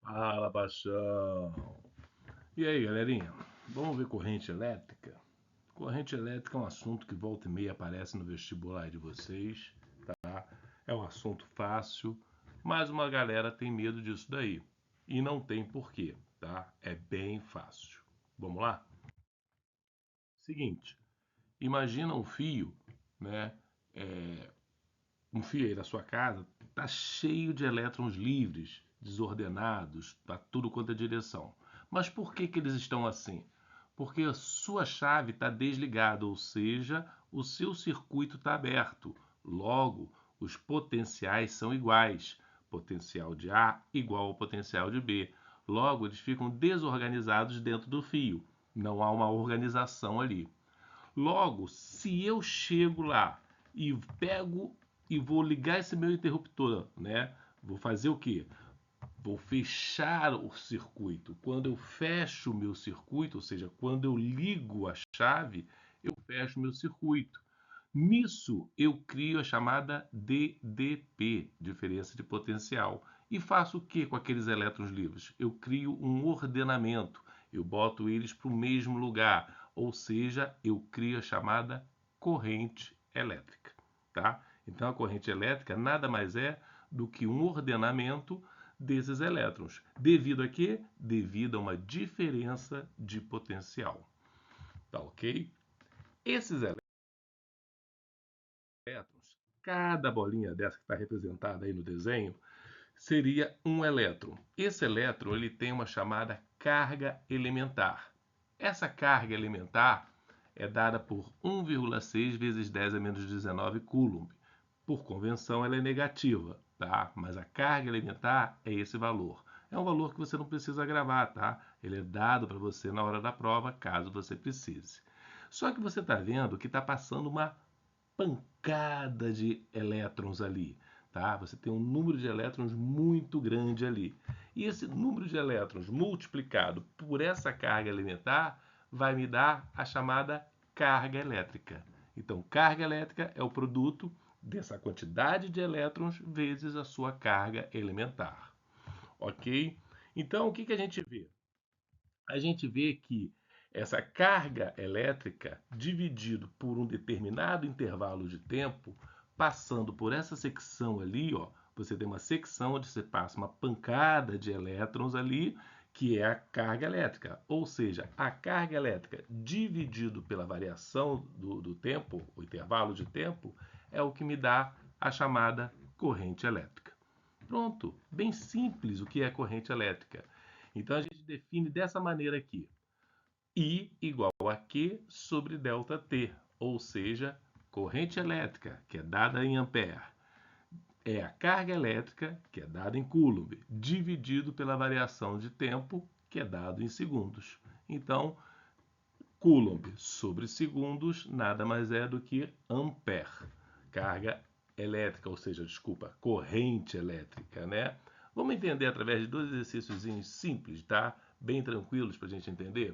Fala, paixão. E aí, galerinha? Vamos ver corrente elétrica? Corrente elétrica é um assunto que volta e meia aparece no vestibular de vocês, tá? É um assunto fácil, mas uma galera tem medo disso daí. E não tem porquê, tá? É bem fácil. Vamos lá? Seguinte, imagina um fio, né? É, um fio aí da sua casa tá cheio de elétrons livres, desordenados, para tudo quanto é direção. Mas por que que eles estão assim? Porque a sua chave está desligada, ou seja, o seu circuito está aberto. Logo, os potenciais são iguais. Potencial de A igual ao potencial de B. Logo, eles ficam desorganizados dentro do fio. Não há uma organização ali. Logo, se eu chego lá e pego e vou ligar esse meu interruptor, né? Vou fazer o quê? Vou fechar o circuito. Quando eu fecho o meu circuito, ou seja, quando eu ligo a chave, eu fecho o meu circuito. Nisso, eu crio a chamada DDP, diferença de potencial. E faço o que com aqueles elétrons livres? Eu crio um ordenamento. Eu boto eles para o mesmo lugar. Ou seja, eu crio a chamada corrente elétrica. Tá? Então, a corrente elétrica nada mais é do que um ordenamento desses elétrons. Devido a quê? Devido a uma diferença de potencial. Tá ok? Esses elétrons, cada bolinha dessa que está representada aí no desenho, seria um elétron. Esse elétron ele tem uma chamada carga elementar. Essa carga elementar é dada por 1,6 vezes 10 a menos 19 coulomb. Por convenção, ela é negativa, tá? Mas a carga elementar é esse valor. É um valor que você não precisa gravar, tá? Ele é dado para você na hora da prova, caso você precise. Só que você está vendo que está passando uma pancada de elétrons ali, tá? Você tem um número de elétrons muito grande ali. E esse número de elétrons multiplicado por essa carga elementar vai me dar a chamada carga elétrica. Então, carga elétrica é o produto dessa quantidade de elétrons vezes a sua carga elementar. Ok? Então, o que a gente vê? A gente vê que essa carga elétrica, dividido por um determinado intervalo de tempo, passando por essa secção ali, ó, você tem uma secção onde você passa uma pancada de elétrons ali, que é a carga elétrica. Ou seja, a carga elétrica dividido pela variação do tempo, o intervalo de tempo, é o que me dá a chamada corrente elétrica. Pronto, bem simples o que é corrente elétrica. Então a gente define dessa maneira aqui: I igual a Q sobre ΔT, ou seja, corrente elétrica, que é dada em ampere, é a carga elétrica, que é dada em coulomb, dividido pela variação de tempo, que é dado em segundos. Então, coulomb sobre segundos nada mais é do que ampere, carga elétrica, ou seja, desculpa, corrente elétrica, né? Vamos entender através de dois exercícios simples, tá? Bem tranquilos para a gente entender.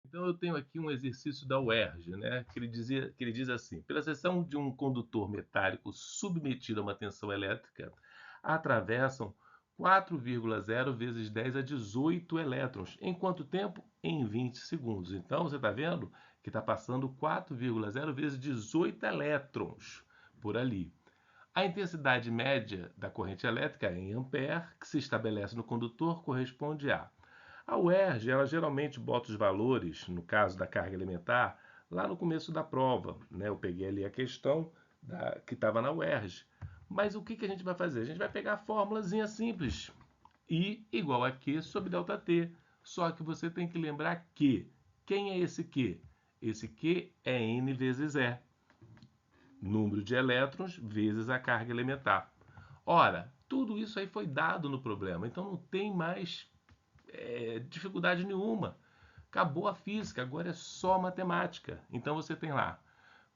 Então eu tenho aqui um exercício da UERJ, né? Que ele diz assim: pela seção de um condutor metálico submetido a uma tensão elétrica, atravessam 4,0 vezes 10 a 18 elétrons. Em quanto tempo? Em 20 segundos. Então você está vendo que está passando 4,0 vezes 18 elétrons por ali. A intensidade média da corrente elétrica em ampere, que se estabelece no condutor, corresponde a UERJ, ela geralmente bota os valores, no caso da carga elementar, lá no começo da prova, né? Eu peguei ali a questão que estava na UERJ. Mas o que a gente vai fazer? A gente vai pegar a fórmulazinha simples. I igual a Q sobre ΔT. Só que você tem que lembrar que quem é esse Q? Esse Q é N vezes E, número de elétrons vezes a carga elementar. Ora, tudo isso aí foi dado no problema, então não tem mais dificuldade nenhuma. Acabou a física, agora é só matemática. Então você tem lá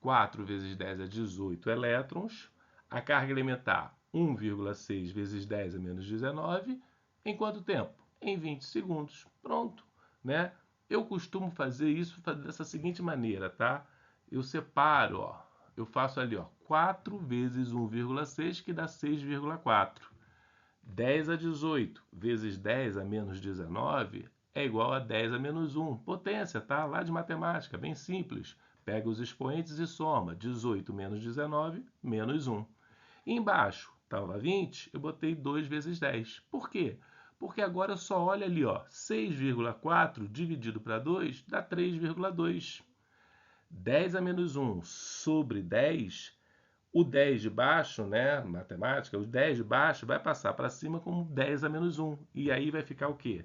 4 vezes 10 a 18 elétrons, a carga elementar 1,6 vezes 10 a menos 19, em quanto tempo? Em 20 segundos. Pronto, né? Eu costumo fazer isso dessa seguinte maneira, tá? Eu separo, ó, eu faço ali, ó, 4 vezes 1,6 que dá 6,4. 10 a 18 vezes 10 a menos 19 é igual a 10 a menos 1. Potência, tá? Lá de matemática, bem simples. Pega os expoentes e soma. 18 menos 19, menos 1. E embaixo estava 20, eu botei 2 vezes 10. Por quê? Porque agora eu só olho ali, ó, 6,4 dividido para 2 dá 3,2. 10 a menos 1 sobre 10, o 10 de baixo, né, matemática, o 10 de baixo vai passar para cima como 10 a menos 1. E aí vai ficar o quê?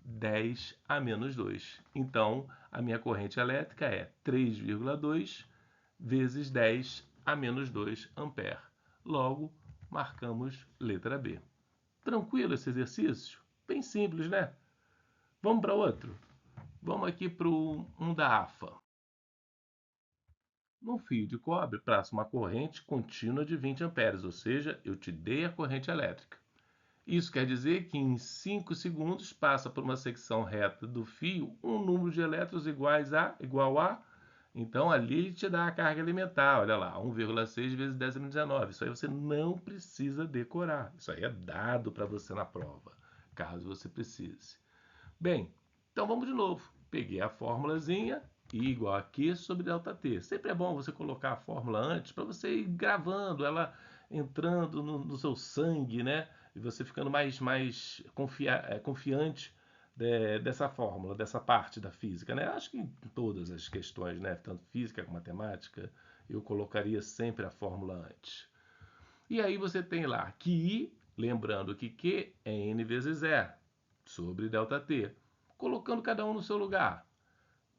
10 a menos 2. Então, a minha corrente elétrica é 3,2 vezes 10 a menos 2 ampere. Logo, marcamos letra B. Tranquilo esse exercício? Bem simples, né? Vamos para outro? Vamos aqui para um da AFA. No fio de cobre, passa uma corrente contínua de 20 amperes, ou seja, eu te dei a corrente elétrica. Isso quer dizer que em 5 segundos passa por uma secção reta do fio um número de elétrons igual a. Então ali ele te dá a carga elementar, olha lá, 1,6 vezes 10 a menos 19. Isso aí você não precisa decorar. Isso aí é dado para você na prova, caso você precise. Bem, então vamos de novo. Peguei a formulazinha, I igual a Q sobre ΔT. Sempre é bom você colocar a fórmula antes para você ir gravando, ela entrando no seu sangue, né? E você ficando mais confiante dessa fórmula, dessa parte da física, né? Acho que em todas as questões, né? Tanto física como matemática, eu colocaria sempre a fórmula antes. E aí você tem lá que I, lembrando que Q é N vezes E, sobre ΔT. Colocando cada um no seu lugar.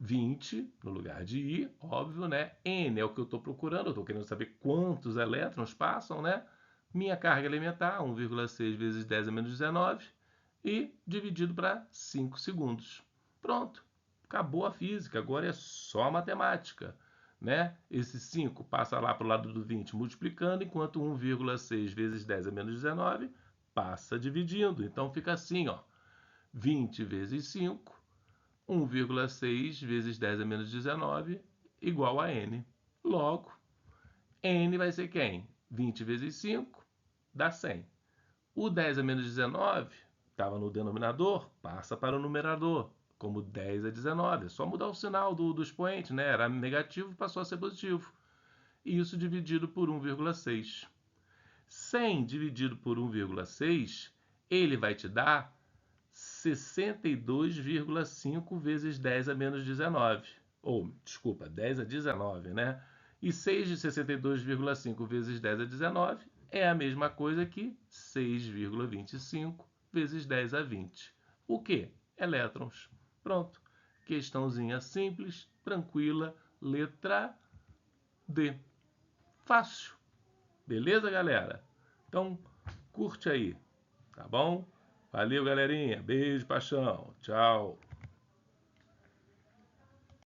20 no lugar de I, óbvio, né? N é o que eu estou procurando, eu estou querendo saber quantos elétrons passam, né? Minha carga elementar, 1,6 vezes 10 a menos 19, e dividido para 5 segundos. Pronto, acabou a física, agora é só matemática. Né? Esse 5 passa lá para o lado do 20 multiplicando, enquanto 1,6 vezes 10 a menos 19 passa dividindo. Então fica assim, ó, 20 vezes 5, 1,6 vezes 10 a menos 19 igual a n. Logo, n vai ser quem? 20 vezes 5 dá 100. O 10 a menos 19 estava no denominador, passa para o numerador, como 10 a 19. É só mudar o sinal do expoente, né? Era negativo, passou a ser positivo. E isso dividido por 1,6. 100 dividido por 1,6, ele vai te dar 62,5 vezes 10 a menos 19. Ou, desculpa, 10 a 19, né? E 6 de 62,5 vezes 10 a 19 é a mesma coisa que 6,25 vezes 10 a 20. O que? Elétrons. Pronto. Questãozinha simples, tranquila, letra D. Fácil. Beleza, galera? Então, curte aí, tá bom? Valeu, galerinha. Beijo, paixão. Tchau.